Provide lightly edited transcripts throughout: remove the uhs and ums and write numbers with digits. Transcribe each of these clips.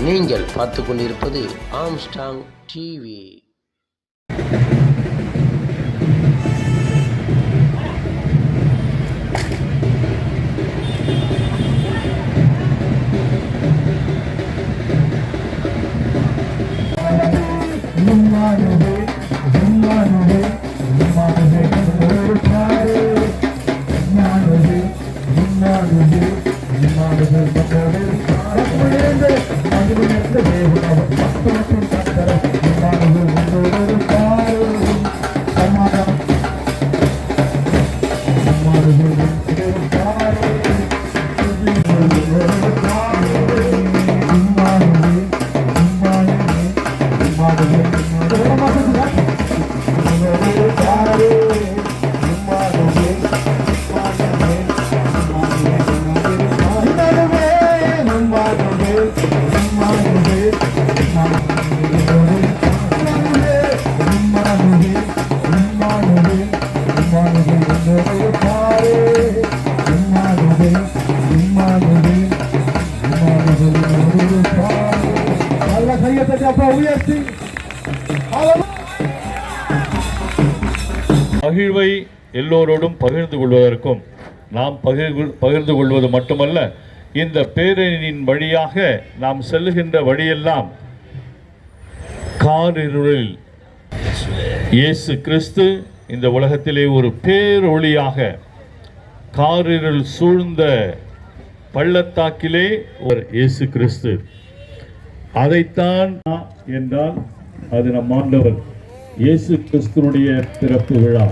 நீங்கள் பார்த்து கொண்டிருப்பது ஆம்ஸ்டாங் டிவி. மகிழ்வை எல்லோரோடும் பகிர்ந்து கொள்வதற்கும் நாம் பகிர்ந்து கொள்வது மட்டுமல்ல, இந்த பேரணியின் வழியாக நாம் செல்லுகின்ற வழியெல்லாம் காரிருளில் இயேசு கிறிஸ்து இந்த உலகத்திலே ஒரு பேரொளியாக காரிருள் சூழ்ந்த பள்ளத்தாக்கிலே ஒரு இயேசு கிறிஸ்து. அதைத்தான் என்றால் அது நம் ஆண்டவர் இயேசு கிறிஸ்துனுடைய பிறப்பு விழா.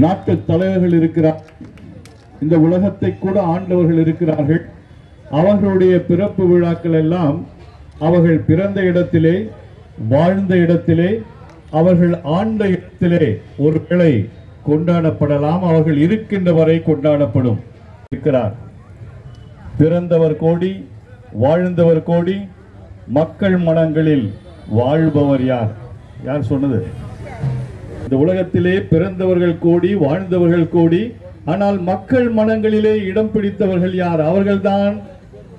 நாட்டு தலைவர்கள் இருக்கிறார், இந்த உலகத்தை கூட ஆண்டவர்கள் இருக்கிறார்கள். அவர்களுடைய பிறப்பு விழாக்கள் எல்லாம் அவர்கள் பிறந்த இடத்திலே, வாழ்ந்த இடத்திலே, அவர்கள் ஆண்ட இடத்திலே ஒருவேளை கொண்டாடப்படலாம். அவர்கள் இருக்கின்ற வரை கொண்டாடப்படும். இருக்கிறார் பிறந்தவர் கோடி, வாழ்ந்தவர் கோடி, மக்கள் மனங்களில் வாழ்பவர் யார்? யார் சொன்னது? இந்த உலகத்திலே பிறந்தவர்கள் கோடி, வாழ்ந்தவர்கள் கோடி, ஆனால் மக்கள் மனங்களிலே இடம் பிடித்தவர்கள் யார்? அவர்கள்தான்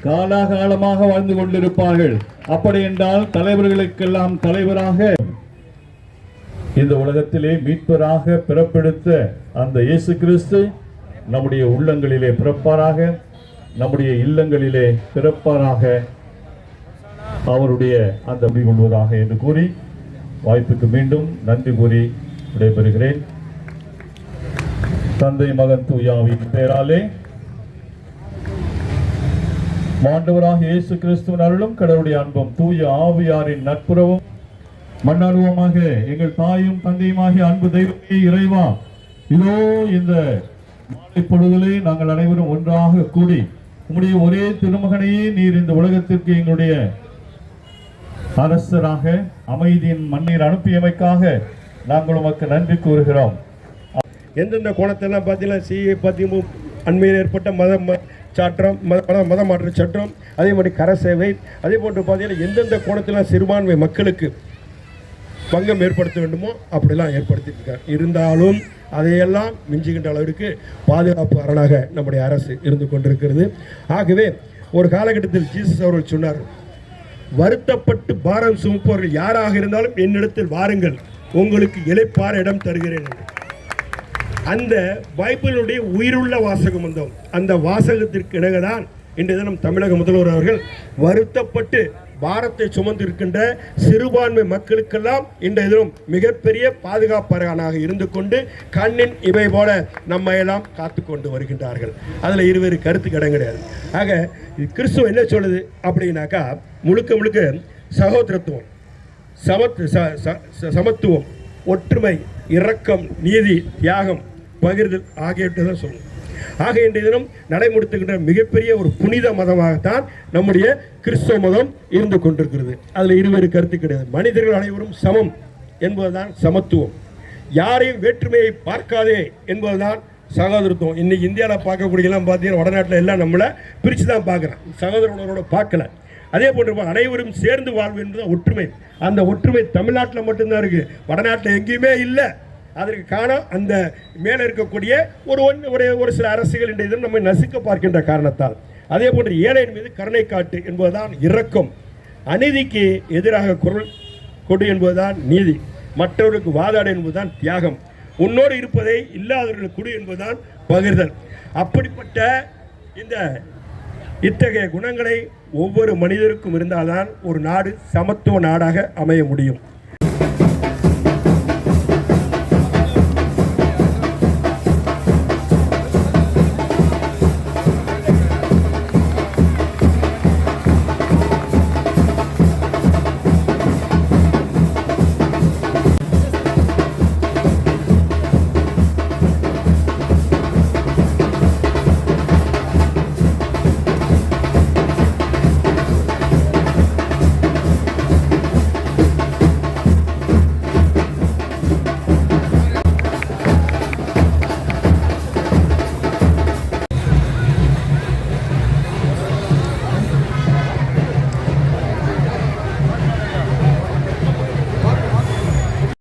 காலாகாலமாக வாழ்ந்து கொண்டிருப்பார்கள். அப்படி என்றால் தலைவர்களுக்கெல்லாம் தலைவராக இந்த உலகத்திலே மீட்பராக பிறப்பெடுத்த அந்த இயேசு கிறிஸ்து நம்முடைய உள்ளங்களிலே பிறப்பாராக, நம்முடைய இல்லங்களிலே பிறப்பாராக, அவருடைய அந்த கொள்வதாக என்று கூறி வாய்ப்புக்கு மீண்டும் நன்றி கூறி விடைபெறுகிறேன். தந்தை மகன் தூயாவின் பெயராலே ஆண்டவராக இயேசு கிறிஸ்துவின் அருளும் கடவுளுடைய அன்பும் தூய ஆவியாரின் நட்புறவும் மன்னாடுவோமாக. எங்கள் தாயும் தந்தையுமாகிய அன்பு தெய்வமே இறைவா, இதோ இந்த மாலை பொழுதிலே நாங்கள் அனைவரும் ஒன்றாக கூடி உம்முடைய ஒரே திருமகனையே நீர் இந்த உலகத்திற்கு எங்களுடைய அரசராக அமைதியின் மண்ணீர் அனுப்பியமைக்காக நாங்கள் உமக்கு நன்றி கூறுகிறோம். எந்தெந்த கோணத்தெல்லாம் பார்த்தீங்கன்னா சிஏ பதிமூ அண்மையில் ஏற்பட்ட மத மாற்ற சட்டம், அதே மாதிரி கர சேவை, அதே போன்று பார்த்தீங்கன்னா எந்தெந்த கோணத்தெல்லாம் சிறுபான்மை மக்களுக்கு பங்கம் ஏற்படுத்த வேண்டுமோ அப்படிலாம் ஏற்படுத்தியிருக்கார். இருந்தாலும் அதையெல்லாம் மிஞ்சுகின்ற அளவிற்கு பாதுகாப்பு அரணாக நம்முடைய அரசு இருந்து கொண்டிருக்கிறது. ஆகவே ஒரு காலகட்டத்தில் ஜீசஸ் அவர்கள் சொன்னார், வருத்தப்பட்டு பாரம் சுமப்பவர்கள் யாராக இருந்தாலும் என்னிடத்தில் வாருங்கள், உங்களுக்கு இளைப்பாற இடம் தருகிறேன். அந்த பைபிளுடைய உயிருள்ள வாசகம் வந்தோம். அந்த வாசகத்திற்கு இணங்கதான் இன்றைய தினம் தமிழக முதல்வர் அவர்கள் வருத்தப்பட்டு பாரத்தை சுமந்திருக்கின்ற சிறுபான்மை மக்களுக்கெல்லாம் இன்றைய தினம் மிகப்பெரிய பாதுகாப்பரானாக இருந்து கொண்டு கண்ணின் இவை போல நம்ம எல்லாம் காத்து கொண்டு வருகின்றார்கள். அதில் இருவேறு கருத்துக்கு இடம் கிடையாது. ஆக கிறிஸ்துவ என்ன சொல்லுது அப்படின்னாக்கா, முழுக்க முழுக்க சகோதரத்துவம், சமத்துவம், ஒற்றுமை, இரக்கம், நீதி, தியாகம், பகிர்தல் ஆகியவற்றை தான் சொல்லுது. ஆக இன்றைய தினம் நடைமுறைத்துகின்ற மிகப்பெரிய ஒரு புனித மதமாகத்தான் நம்முடைய கிறிஸ்தவ மதம் இருந்து கொண்டிருக்கிறது. அதில் இருவேறு கருத்து கிடையாது. மனிதர்கள் அனைவரும் சமம் என்பதுதான் சமத்துவம். யாரையும் வேற்றுமையை பார்க்காதே என்பதுதான் சகோதரத்துவம். இன்னைக்கு இந்தியாவில் பார்க்கக்கூடியலாம் பார்த்தீங்கன்னா வடநாட்டில் எல்லாம் நம்மளை பிரித்து தான் பார்க்குறேன், சகோதர உணர்வோட பார்க்கல. அதே போன்று அனைவரும் சேர்ந்து வாழ்வு என்பது ஒற்றுமை. அந்த ஒற்றுமை தமிழ்நாட்டில் மட்டும்தான் இருக்குது, வடநாட்டில் எங்கேயுமே இல்லை. அதற்கு காரணம் அந்த மேலே இருக்கக்கூடிய ஒரு சில அரசுகள் இன்றைய நம்ம நசுக்க பார்க்கின்ற காரணத்தால். அதே போன்று ஏழையின் மீது கருணை காட்டு என்பதுதான் இரக்கம். அநீதிக்கு எதிராக குரல் கொடு என்பதுதான் நீதி. மற்றவர்களுக்கு வாதாடு என்பதுதான் தியாகம். உன்னோடு இருப்பதை இல்லாதவர்களுக்கு கொடு என்பதுதான் பகிர்தல். அப்படிப்பட்ட இத்தகைய குணங்களை ஒவ்வொரு மனிதருக்கும் இருந்தால்தான் ஒரு நாடு சமத்துவ நாடாக அமைய முடியும்.